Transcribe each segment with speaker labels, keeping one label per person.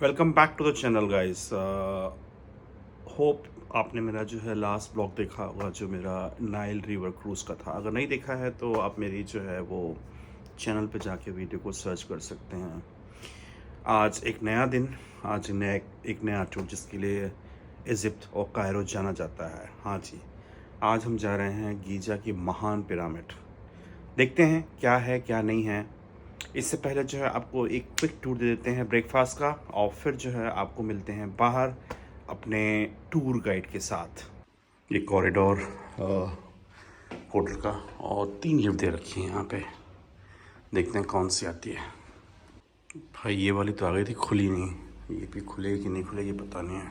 Speaker 1: Welcome back to the channel guys. Hope आपने मेरा जो है लास्ट ब्लॉग देखा होगा जो मेरा नाइल रिवर क्रूज़ का था। अगर नहीं देखा है तो आप मेरी जो है वो चैनल पे जाके वीडियो को सर्च कर सकते हैं। आज एक नया दिन, आज एक नया टूर जिसके लिए इजिप्ट और कायरो जाना जाता है। हाँ जी, आज हम जा रहे हैं गीज़ा की महान पिरामिड। देखते हैं क्या है क्या नहीं है। इससे पहले जो है आपको एक क्विक टूर दे देते हैं ब्रेकफास्ट का, और फिर जो है आपको मिलते हैं बाहर अपने टूर गाइड के साथ। ये कॉरिडोर होटल का, और 3 लिफ्ट दे रखी है यहाँ पे। देखते हैं कौन सी आती है। भाई ये वाली तो आ गई थी, खुली नहीं। ये भी खुलेगी कि नहीं खुलेगी पता नहीं है।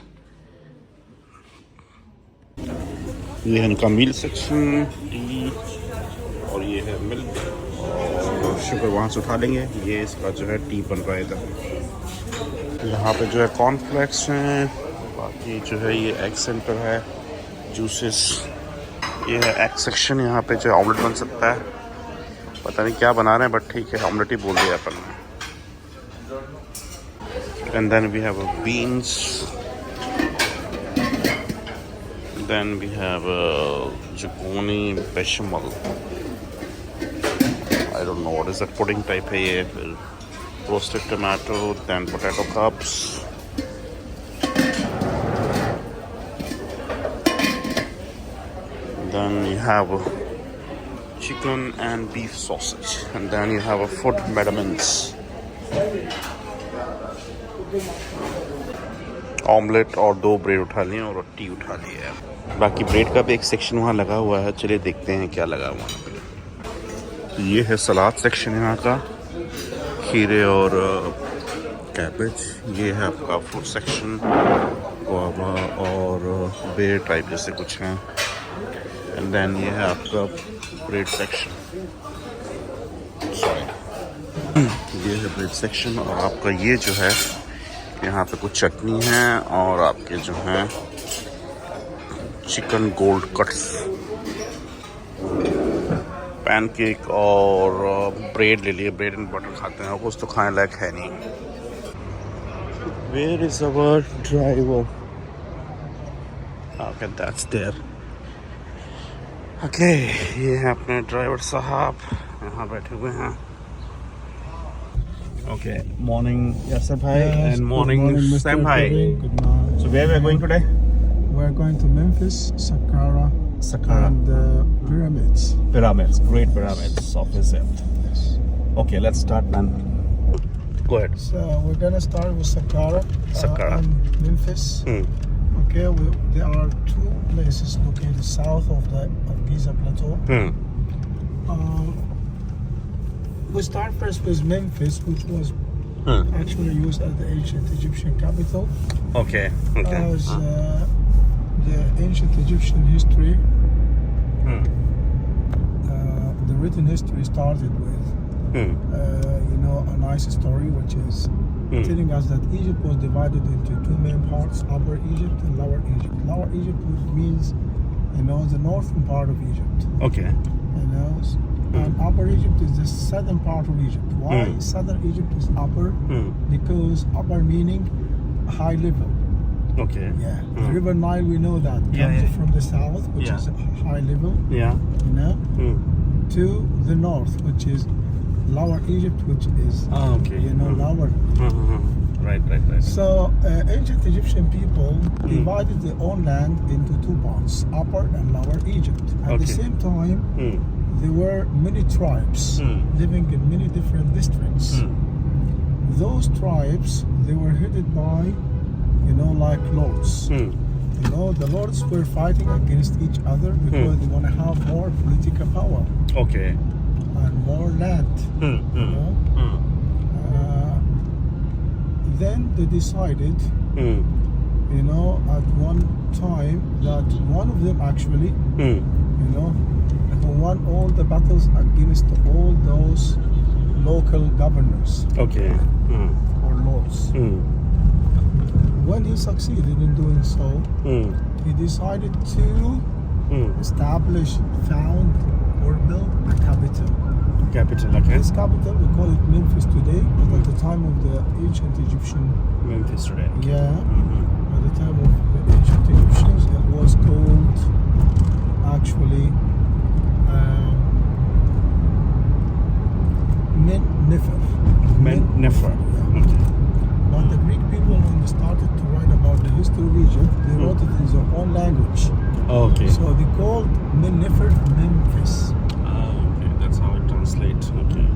Speaker 1: ये है इनका मील सेक्शन, टी, और ये है मिल्क और शुगर वहाँ से उठा लेंगे। ये इसका जो है टी बन रहा है इधर। यहाँ पे जो है कॉर्नफ्लेक्स हैं, बाकी जो है ये एग सेंटर है, जूसेस। ये है एग सेक्शन, यहाँ पे जो है ऑमलेट बन सकता है। पता नहीं क्या बना रहे हैं बट ठीक है, ऑमलेट ही बोल दिया अपन ने। And then we have beans, then we have zucchini bechamel. I don't know what is that, pudding type है ये। फिर roasted tomato, then potato cups, then you have chicken and beef sausage, and then you have a food medaments, omelette और 2 bread उठा लिए और T उठा ली है। बाकी ब्रेड का भी एक सेक्शन वहाँ लगा हुआ है, चलिए देखते हैं क्या लगा हुआ है। ये है सलाद सेक्शन यहाँ का, खीरे और कैबेज। ये है आपका फ्रूट सेक्शन, गुआवा और बेर टाइप जैसे कुछ हैं। एंड देन ये है आपका ब्रेड सेक्शन, सॉरी ये है ब्रेड सेक्शन। और आपका ये जो है यहाँ पे कुछ चटनी है, और आपके जो हैं चिकन गोल्ड कट्स, पैनकेक और ब्रेड ले लिए। ब्रेड एंड बटर खाते हैं, कुछ तो खाने लायक है नहीं। Where is our driver? Okay that's there. Okay, ये है अपने ड्राइवर साहब, यहाँ बैठे हुए हैं। ओके, मॉर्निंग यासर भाई एंड मॉर्निंग सैम भाई। So where we are going today?
Speaker 2: We are going to Memphis, Saqqara, and pyramids.
Speaker 1: Pyramids, great pyramids of Egypt.
Speaker 2: Yes.
Speaker 1: Okay, let's start, man. Go ahead.
Speaker 2: So we're gonna start with Saqqara.
Speaker 1: Saqqara.
Speaker 2: And Memphis. Okay, there are 2 places located south of Giza Plateau. We start first with Memphis, which was actually used as the ancient Egyptian capital.
Speaker 1: Okay. Okay.
Speaker 2: As the ancient Egyptian history, the written history started with, a nice story, which is telling us that Egypt was divided into 2 main parts: Upper Egypt and Lower Egypt. Lower Egypt, which means, the northern part of Egypt.
Speaker 1: Okay.
Speaker 2: And Upper Egypt is the southern part of Egypt. Why southern Egypt is upper? Because upper meaning high level.
Speaker 1: Okay.
Speaker 2: Yeah, the River Nile, we know that comes from the south, which is high level.
Speaker 1: Yeah.
Speaker 2: To the north, which is Lower Egypt, which is lower.
Speaker 1: Right.
Speaker 2: So ancient Egyptian people divided their own land into 2 parts: Upper and Lower Egypt. At the same time, there were many tribes living in many different districts. Those tribes, they were headed by like lords. The lords were fighting against each other because they want to have more political power.
Speaker 1: Okay.
Speaker 2: And more land. Then they decided, at one time that one of them actually, won all the battles against all those local governors.
Speaker 1: Okay.
Speaker 2: Or lords. When he succeeded in doing so, he decided to found or build a capital.
Speaker 1: Capital, okay.
Speaker 2: This capital, we call it Memphis today, but at the time of the ancient Egyptian
Speaker 1: Memphis today.
Speaker 2: Yeah. At the time of the ancient Egyptians, it was called actually
Speaker 1: Nefer.
Speaker 2: Yeah.
Speaker 1: Okay.
Speaker 2: But the Greek people, when they started to write about the history of Egypt, they wrote it in their own language.
Speaker 1: Okay.
Speaker 2: So they called Nefer Memphis.
Speaker 1: Okay, that's how it translates. Okay.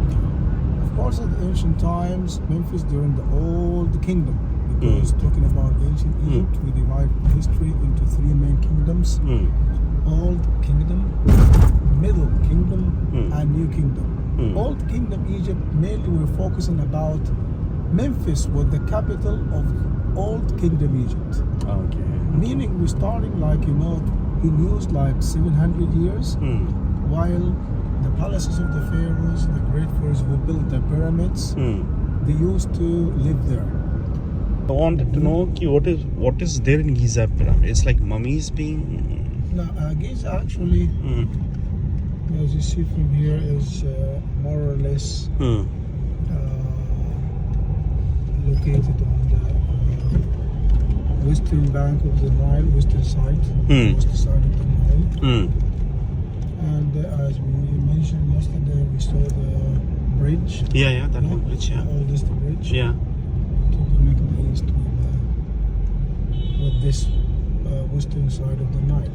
Speaker 2: Of course, at ancient times, Memphis during the Old Kingdom, because talking about ancient Egypt, we divide history into three main kingdoms: Old Kingdom, Middle Kingdom, and New Kingdom. Old Kingdom Egypt mainly we're focusing about Memphis was the capital of Old Kingdom Egypt.
Speaker 1: Okay.
Speaker 2: Meaning we're starting like been used like 700 years, while the palaces of the pharaohs, the great pharaohs who built the pyramids, they used to live there.
Speaker 1: I wanted to know what is there in Giza pyramid. It's like mummies being.
Speaker 2: Now, Giza actually, as you see from here, is more or less located on the western bank of the Nile, western side, western side of the Nile. And as we mentioned yesterday, we saw the bridge.
Speaker 1: Yeah, that one bridge.
Speaker 2: The oldest bridge.
Speaker 1: Yeah.
Speaker 2: To connect the east with this western side of the Nile.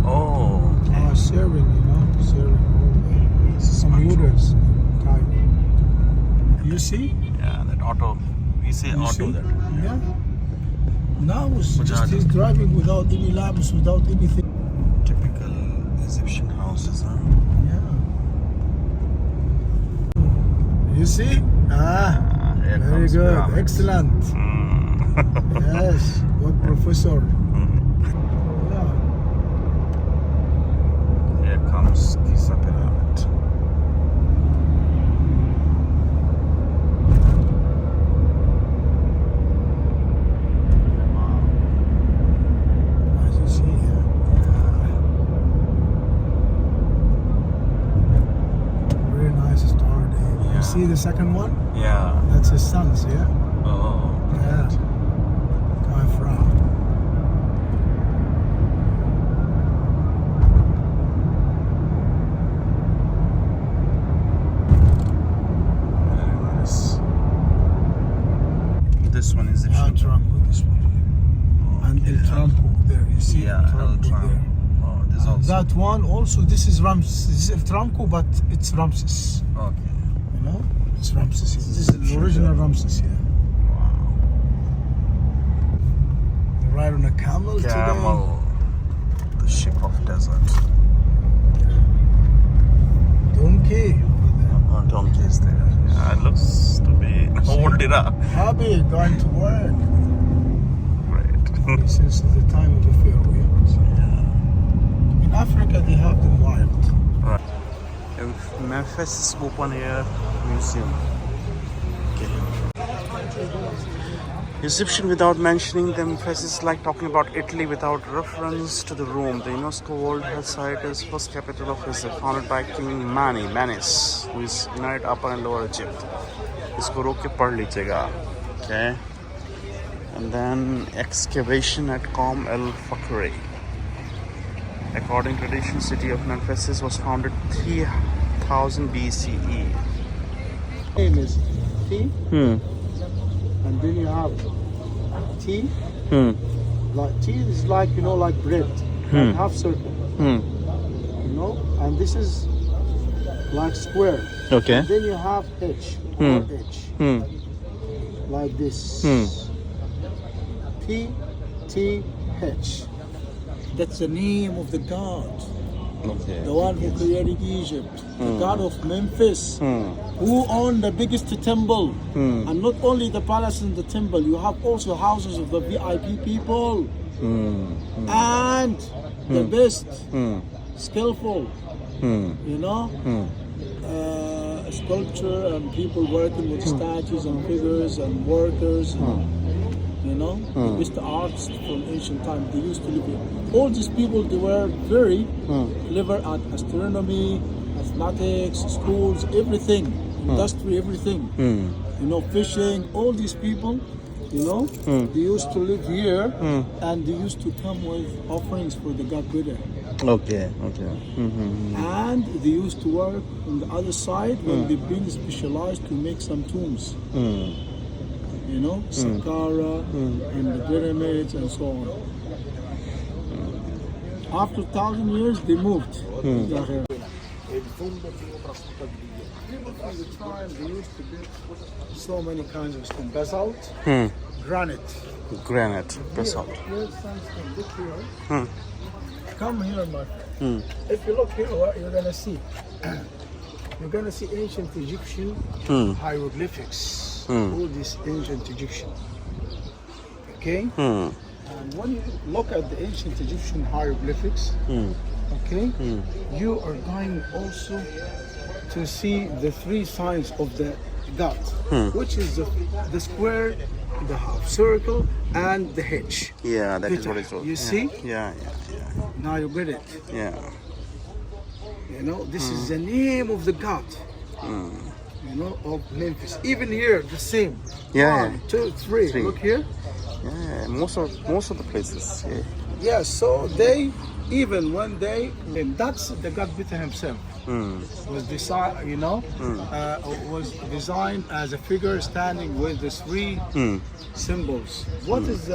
Speaker 1: Oh.
Speaker 2: Serving, serving all the commuters in Cairo. You see?
Speaker 1: Yeah, that auto. We say
Speaker 2: You
Speaker 1: auto
Speaker 2: see?
Speaker 1: that.
Speaker 2: Yeah. Now it's just he's driving without any lamps, without anything.
Speaker 1: Typical Egyptian houses, huh?
Speaker 2: Yeah. You see?
Speaker 1: Here
Speaker 2: Very
Speaker 1: comes
Speaker 2: good.
Speaker 1: pyramids.
Speaker 2: Excellent. Yes. Good professor. Yeah.
Speaker 1: Here comes Giza pyramid.
Speaker 2: As you see here. Very nice star there.
Speaker 1: Yeah.
Speaker 2: You see the second one?
Speaker 1: Yeah.
Speaker 2: That's his son's, yeah?
Speaker 1: Oh.
Speaker 2: Yeah. Kafra.
Speaker 1: Very nice. This one is
Speaker 2: Ah,
Speaker 1: Egyptian.
Speaker 2: Trampo, this one. And El Trampo there, you see?
Speaker 1: Yeah, El
Speaker 2: Trampo
Speaker 1: Trampo.
Speaker 2: there.
Speaker 1: Oh, this also.
Speaker 2: That one also, this is Ramses. This is El Trampo, but it's Ramses.
Speaker 1: Okay.
Speaker 2: You know? It's Ramses here. This is the original Ramses here.
Speaker 1: Wow.
Speaker 2: They ride on a camel today.
Speaker 1: Camel. The ship of desert.
Speaker 2: Donkey.
Speaker 1: Oh, donkey is there. Yeah, it looks to be old era.
Speaker 2: Happy going to work.
Speaker 1: Great.
Speaker 2: Since the time of the Pharaoh. Yeah. In Africa, they have them wild.
Speaker 1: Right. Memphis is open air museum. Okay. Egyptian without mentioning them. Memphis is like talking about Italy without reference to the Rome. The UNESCO World Health Site is first capital of Egypt, founded by King Manis, who is united Upper and Lower Egypt. इसको रोक के पढ़ लीजिएगा. Okay. And then excavation at Qom el Fakri. According to tradition, city of Memphis was founded 3000 BCE.
Speaker 2: Name is T,
Speaker 1: Hmm.
Speaker 2: and then you have T. Like T is like like bread, like half circle. And this is like square.
Speaker 1: Okay.
Speaker 2: And then you have H, or H, like this. P, T, H. That's the name of the god,
Speaker 1: Okay.
Speaker 2: the one who created Egypt, the god of Memphis, who owned the biggest temple. And not only the palace and the temple, you have also houses of the VIP people. And the best, skillful, sculpture and people working with statues and figures and workers. The best arts from ancient time. They used to live here. All these people, they were very clever at astronomy, mathematics, schools, everything. industry, everything. You know, fishing, all these people, you know, they used to live here and they used to come with offerings for the god Buddha.
Speaker 1: Okay.
Speaker 2: And they used to work on the other side when they've been specialized to make some tombs. You know, Saqqara and the pyramids and so on. After 1,000 years, they moved. People from the time, they used to build so many kinds of stone. Basalt, granite.
Speaker 1: Granite, basalt.
Speaker 2: Here's sandstone. Look here. Come here, my friend. If you look here, what you're gonna see? You're gonna see ancient Egyptian hieroglyphics. All these ancient Egyptian. Okay? And when you look at the ancient Egyptian hieroglyphics, okay, you are going also to see the three signs of the god, which is the square, the half circle, and the H.
Speaker 1: Yeah, that is what it was.
Speaker 2: You see?
Speaker 1: Yeah.
Speaker 2: Now you get it.
Speaker 1: Yeah.
Speaker 2: You know, this is the name of the god. You know, of Memphis. Even here, the same.
Speaker 1: Yeah.
Speaker 2: 1, 2, 3. Look here.
Speaker 1: Yeah, most of the places. Yeah.
Speaker 2: Yeah, so they, even when they, and that's the god Buddha himself. Was designed, you know, was designed as a figure standing with the three symbols. What is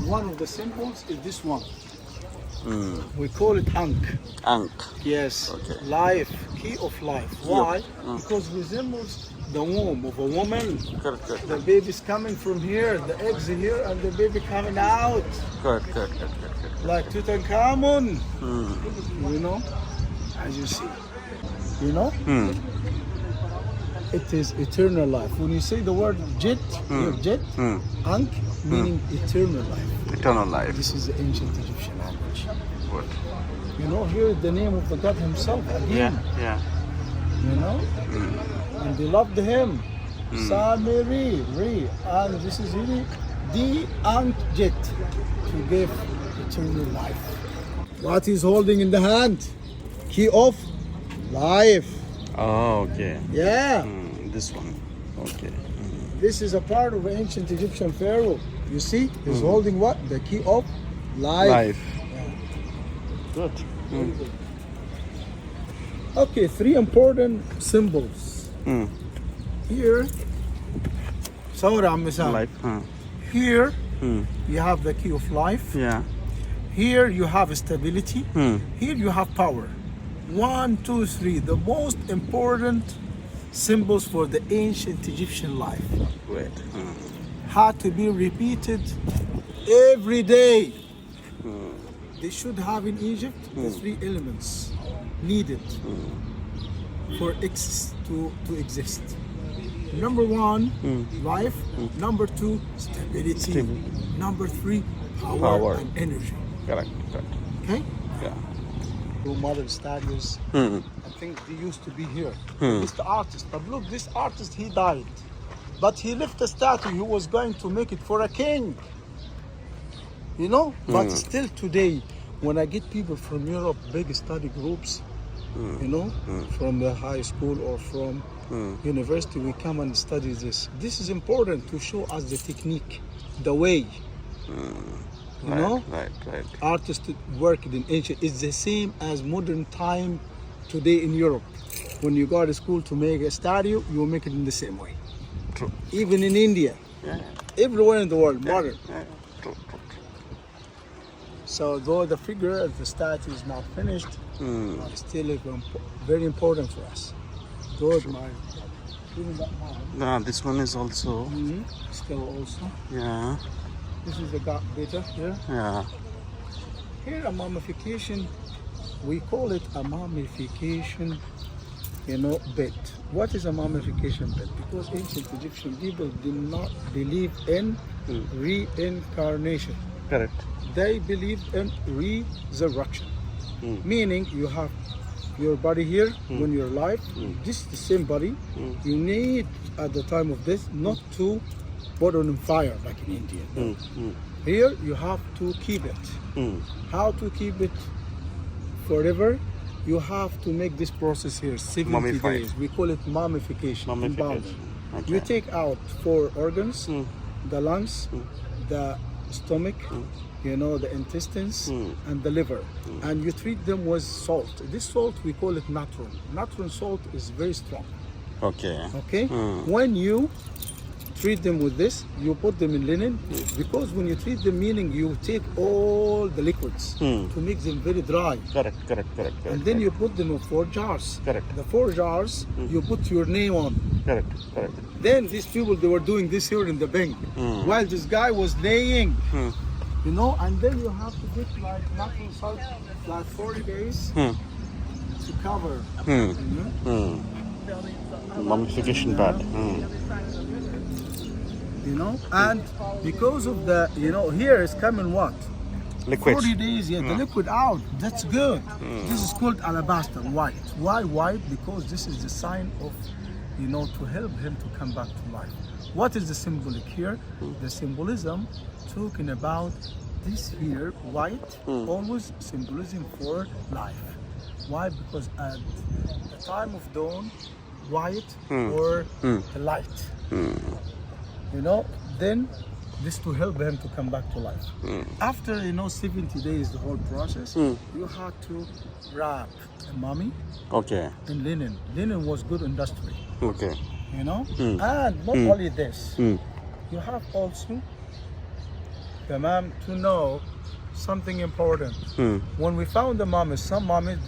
Speaker 2: one of the symbols? Is this one? We call it Ankh.
Speaker 1: Ankh.
Speaker 2: Yes.
Speaker 1: Okay.
Speaker 2: Life, key of life. Why? Because resembles the womb of a woman.
Speaker 1: Correct.
Speaker 2: The baby's coming from here, the eggs are here, and the baby coming out.
Speaker 1: Correct.
Speaker 2: Like Tutankhamun. You know, as you see. You know? It is eternal life. When you say the word jet, jet, Ankh, meaning eternal life.
Speaker 1: Eternal life.
Speaker 2: This is the ancient Egyptian language.
Speaker 1: Good.
Speaker 2: You know, here is the name of the god himself again.
Speaker 1: Yeah.
Speaker 2: You know? And they loved him. Samiri, Re. And this is really the Ankh jet to give eternal life. What he's holding in the hand? Key of life.
Speaker 1: Oh, okay.
Speaker 2: Yeah.
Speaker 1: This one. Okay.
Speaker 2: This is a part of the ancient Egyptian pharaoh. You see, he's holding what? The key of life. Yeah.
Speaker 1: Good.
Speaker 2: Very good. Okay, three important symbols. Here,
Speaker 1: Life.
Speaker 2: here you have the key of life.
Speaker 1: Yeah.
Speaker 2: Here you have stability. Here you have power. 1, 2, 3. The most important symbols for the ancient Egyptian life.
Speaker 1: Great.
Speaker 2: Had to be repeated every day. They should have in Egypt the three elements needed for X to exist. Number 1, life. Number 2, stability. Number 3, power and energy.
Speaker 1: Correct.
Speaker 2: Okay?
Speaker 1: Yeah.
Speaker 2: Two modern statues. I think they used to be here. This the artist. But look, this artist, he died. But he left a statue. He was going to make it for a king. You know? But still today, when I get people from Europe, big study groups, you know, from the high school or from university, we come and study this. This is important to show us the technique, the way. You know?
Speaker 1: Right.
Speaker 2: Artists worked in ancient, it's the same as modern time today in Europe. When you go to school to make a statue, you will make it in the same way.
Speaker 1: True.
Speaker 2: Even in India, everywhere in the world, modern.
Speaker 1: True.
Speaker 2: So though the figure, the statue is not finished, it's still very important for us. Good, my. Even that one.
Speaker 1: This one is also.
Speaker 2: Still also.
Speaker 1: Yeah.
Speaker 2: This is the god Buddha here.
Speaker 1: Yeah.
Speaker 2: Here a mummification, we call it a mummification, you know, bed. What is a mummification bed? Because ancient Egyptian people did not believe in reincarnation.
Speaker 1: Correct.
Speaker 2: They believed in resurrection. Meaning you have your body here when you're alive. This is the same body. You need at the time of death not to put on fire like in India. Here you have to keep it. How to keep it forever? you have to make this process here 70
Speaker 1: Mummified.
Speaker 2: days. We call it mummification.
Speaker 1: Mummification.
Speaker 2: embalming.
Speaker 1: Okay.
Speaker 2: You take out 4 organs, the lungs, the stomach, you know, the intestines, and the liver, and you treat them with salt. This salt, we call it natron. Natron salt is very strong.
Speaker 1: Okay.
Speaker 2: Okay? When you treat them with this, you put them in linen, because when you treat them, meaning you take all the liquids to make them very dry.
Speaker 1: Correct.
Speaker 2: And then you put them in 4 jars.
Speaker 1: Correct.
Speaker 2: The 4 jars, you put your name on.
Speaker 1: Correct.
Speaker 2: Then these people, they were doing this here in the bank, while this guy was laying, you know, and then you have to get like natural salt, like 40 days to cover.
Speaker 1: Mummification bad.
Speaker 2: You know, and because of the, you know, here is coming what?
Speaker 1: Liquid.
Speaker 2: 40 days, the liquid out. That's good. This is called alabaster, white. Why white? Because this is the sign of, you know, to help him to come back to life. What is the symbolic here? The symbolism talking about this here, white, always symbolism for life. Why? Because at the time of dawn, white or the light. You know, then this to help them to come back to life. After, you know, 70 days, the whole process, you had to wrap a mummy
Speaker 1: Okay.
Speaker 2: in linen. Linen was good industry,
Speaker 1: Okay.
Speaker 2: you know. And not only this, you have also tamam, to know something important. When we found the mummies, some mummies,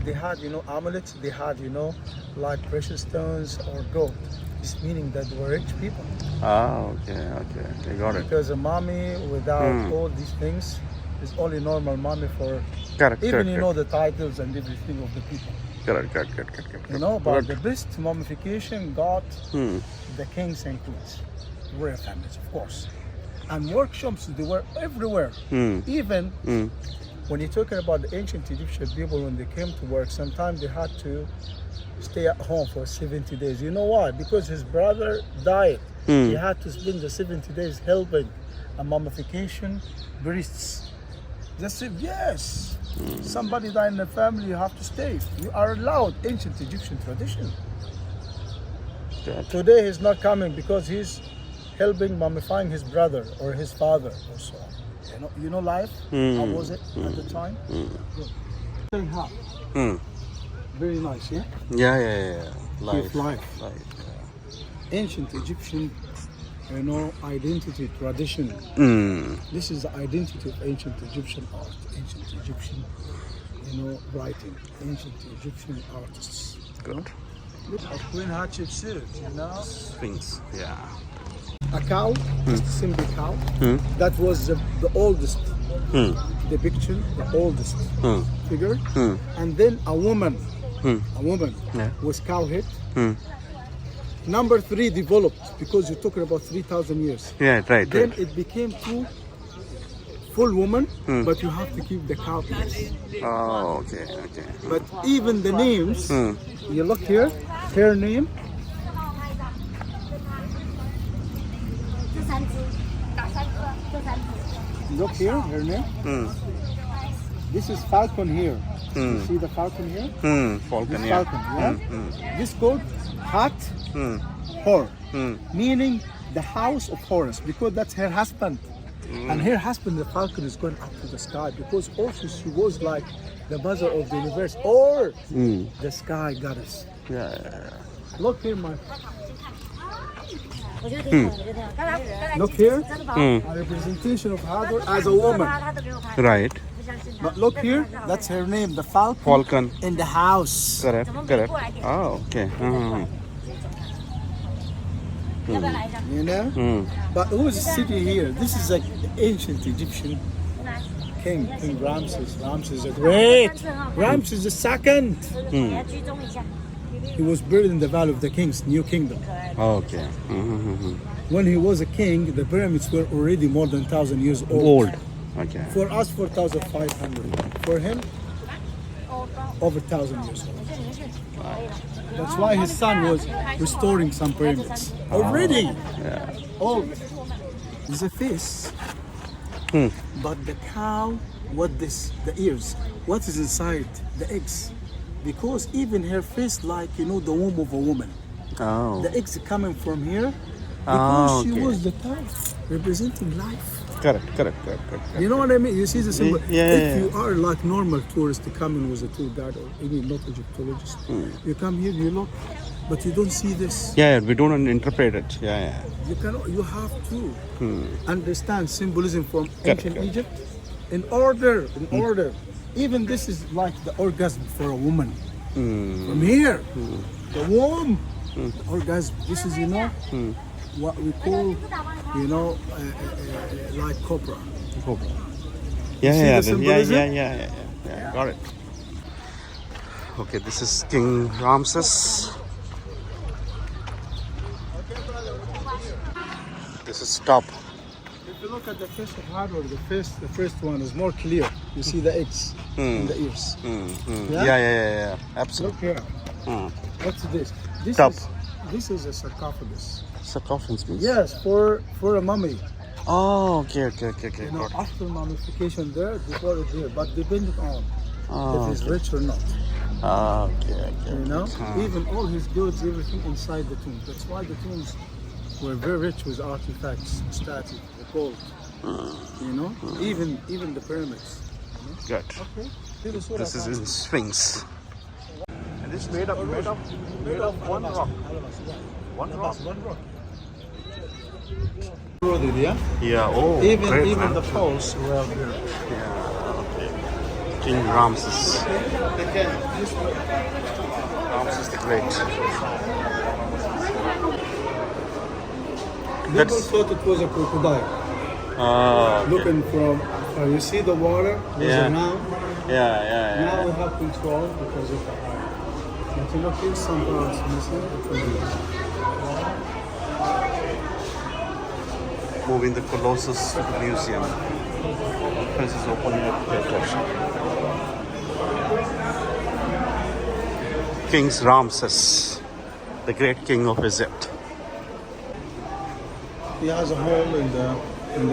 Speaker 2: they had, you know, amulets, they had, you know, like precious stones or gold. This meaning that they were rich people.
Speaker 1: Ah, okay. I got it.
Speaker 2: Because a mummy without all these things is only normal mummy for
Speaker 1: Correct.
Speaker 2: even, you know, the titles and everything of the people.
Speaker 1: Correct.
Speaker 2: You know, but the best mummification got the kings and queens, royal families, of course. And workshops, they were everywhere. Even when you're talking about the ancient Egyptian people, when they came to work, sometimes they had to stay at home for 70 days. You know why? Because his brother died. He had to spend the 70 days helping a mummification priests. They said, yes, somebody died in the family, you have to stay. You are allowed, ancient Egyptian tradition. Today he's not coming because he's helping mummifying his brother or his father or so on. You know life? How was it at the time? Good. How? Very nice, yeah?
Speaker 1: Yeah.
Speaker 2: Life.
Speaker 1: Life.
Speaker 2: Ancient Egyptian, you know, identity, tradition. This is the identity of ancient Egyptian art, ancient Egyptian, you know, writing, ancient Egyptian artists.
Speaker 1: Good.
Speaker 2: Look at Queen Hatshepsut, you know?
Speaker 1: Sphinx. Yeah.
Speaker 2: A cow, just a simple cow. That was the oldest depiction, the oldest figure. And then a woman with cow head. Number 3 developed because you're talking about 3,000 years.
Speaker 1: Yeah, right.
Speaker 2: Then it became 2 full woman, but you have to keep the cow piece.
Speaker 1: Oh, okay.
Speaker 2: But even the names, you look here, her name. Look here, her name. This is falcon here. You see the falcon here?
Speaker 1: Falcon,
Speaker 2: This
Speaker 1: yeah.
Speaker 2: falcon, yeah? This called Hat Hor, meaning the house of Horus, because that's her husband. And her husband, the falcon, is going up to the sky because also she was like the mother of the universe or the sky goddess.
Speaker 1: Yeah.
Speaker 2: Look here, my. Look here, a representation of Hathor as a woman.
Speaker 1: Right.
Speaker 2: But look here, that's her name, the falcon.
Speaker 1: Falcon.
Speaker 2: In the house.
Speaker 1: Correct. Oh, okay.
Speaker 2: You know? But who's sitting here? This is like ancient Egyptian king, King Ramses. Ramses the Great. Ramses II. He was buried in the Valley of the Kings, New Kingdom.
Speaker 1: Okay.
Speaker 2: When he was a king, the pyramids were already more than 1,000 years old.
Speaker 1: Okay.
Speaker 2: For us, 4,500. For him, over 1,000 years old. That's why his son was restoring some pyramids. Already old. It's a fish, but the cow what this, the ears, what is inside the eggs, because even her face like, you know, the womb of a woman.
Speaker 1: Oh.
Speaker 2: The eggs coming from here because she
Speaker 1: okay.
Speaker 2: was the type representing life.
Speaker 1: Correct.
Speaker 2: You know what I mean? You see the symbol.
Speaker 1: Yeah.
Speaker 2: If you are like normal tourist to come in with a tour guide or any not Egyptologist, you come here, you look, but you don't see this.
Speaker 1: Yeah, we don't interpret it. Yeah.
Speaker 2: You cannot. You have to understand symbolism from ancient
Speaker 1: Correct.
Speaker 2: Egypt in order. Even this is like the orgasm for a woman. From here, the womb, the orgasm. This is, you know, what we call, you know, like cobra.
Speaker 1: Yeah.
Speaker 2: the symbolism?
Speaker 1: Yeah. Got it. Okay, this is King Ramses. This is top.
Speaker 2: If you look at the face of Hador, the first one is more clear. You see the eggs in the ears.
Speaker 1: Yeah.
Speaker 2: Look
Speaker 1: Absolutely.
Speaker 2: here. What's this?
Speaker 1: Top.
Speaker 2: This is a sarcophagus.
Speaker 1: Sarcophagus means.
Speaker 2: Yes, for a mummy.
Speaker 1: Oh, okay.
Speaker 2: You know,
Speaker 1: Got it.
Speaker 2: after mummification there, before it here, but depending on
Speaker 1: Oh,
Speaker 2: if he's rich or not.
Speaker 1: okay.
Speaker 2: You know, even all his goods, everything inside the tomb. That's why the tombs were very rich with artifacts, statues, the gold. You know, even the pyramids.
Speaker 1: Good.
Speaker 2: Okay.
Speaker 1: This is in Sphinx. And this made of one rock. One rock. Yeah. Oh,
Speaker 2: Even
Speaker 1: great,
Speaker 2: even
Speaker 1: man.
Speaker 2: the poles were here.
Speaker 1: Yeah. Okay. King Ramses. Ramses the Great.
Speaker 2: People thought it was a crocodile.
Speaker 1: Okay.
Speaker 2: Looking from, you see the water was
Speaker 1: Yeah.
Speaker 2: around.
Speaker 1: Yeah.
Speaker 2: Now we have control because of the eye. But you look here, some parts missing.
Speaker 1: Moving the Colossus to the museum. This is opening up their collection. King Ramses, the great king of Egypt.
Speaker 2: He has a hole in the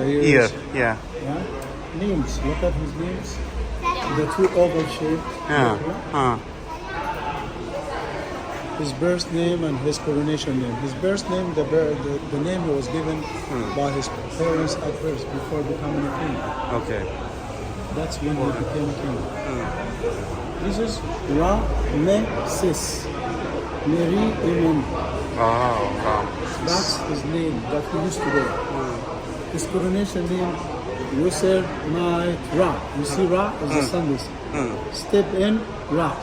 Speaker 2: ears.
Speaker 1: Ear, yeah.
Speaker 2: Yeah. Names. Look at his names. The two oval shaped.
Speaker 1: Yeah.
Speaker 2: His birth name and his coronation name. His birth name, the name he was given by his parents at birth before becoming a king.
Speaker 1: Okay.
Speaker 2: That's when he became king. This is Ramses. Mary Imam.
Speaker 1: Oh,
Speaker 2: That's his name that he used to wear. His coronation name, Yusser Night Ra. You see Ra as the sun is. Step in Ra.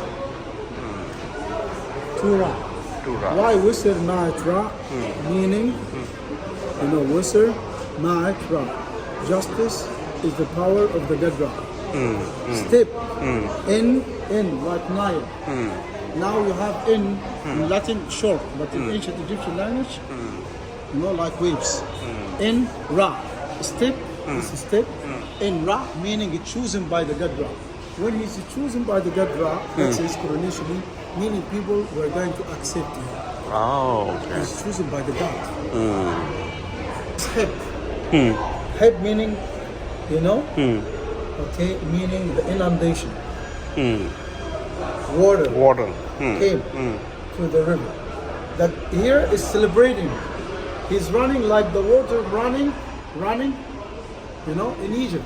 Speaker 2: To Ra. Why Yusser Night Ra? Meaning, you know, Yusser Night Ra. Justice is the power of the dead Ra. Step in like Nile. Now you have in Latin short, but in ancient Egyptian language, you know, like waves. In Ra, step, this is step. In Ra, meaning it's chosen by the God Ra. When he's chosen by the God Ra, that's his coronation, meaning people were going to accept him.
Speaker 1: Oh, okay.
Speaker 2: He's chosen by the God. Heb. Heb meaning, you know, okay, meaning the inundation. Water came to the river. That here is celebrating. He's running like the water running, you know, in Egypt.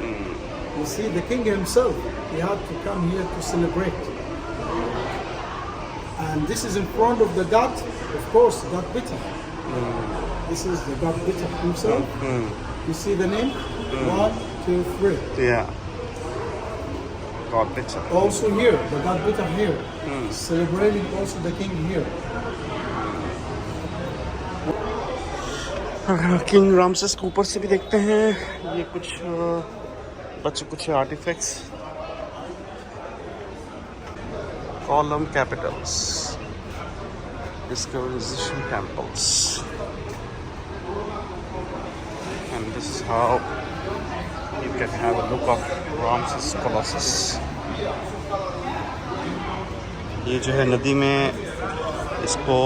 Speaker 2: You see, the king himself, he had to come here to celebrate. And this is in front of the god, of course, God Bitter. This is the God Bitter himself. You see the name? 1, 2, 3.
Speaker 1: Yeah. God Bitter.
Speaker 2: Also here, the God Bitter here. Celebrating also the king here.
Speaker 1: King Ramesses को ऊपर से भी देखते हैं ये कुछ artefacts column capitals discoverization temples and this is how you can have a look of Ramses Colossus. ये जो है नदी में इसको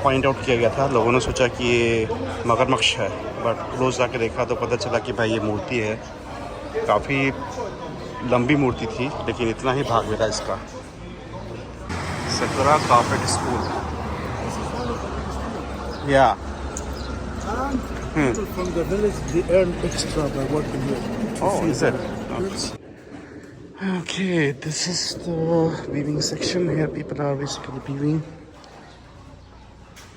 Speaker 1: पॉइंट आउट किया गया था लोगों ने सोचा कि ये मगरमच्छ है बट क्लोज आके देखा तो पता चला कि भाई ये मूर्ति है काफ़ी लंबी मूर्ति थी, लेकिन इतना ही भाग मिला इसका। सकरा कार्पेट स्कूल, या
Speaker 2: And people from the village, they earn extra by working here.
Speaker 1: Oh, is it? Okay, this is the weaving section. Here people are basically weaving.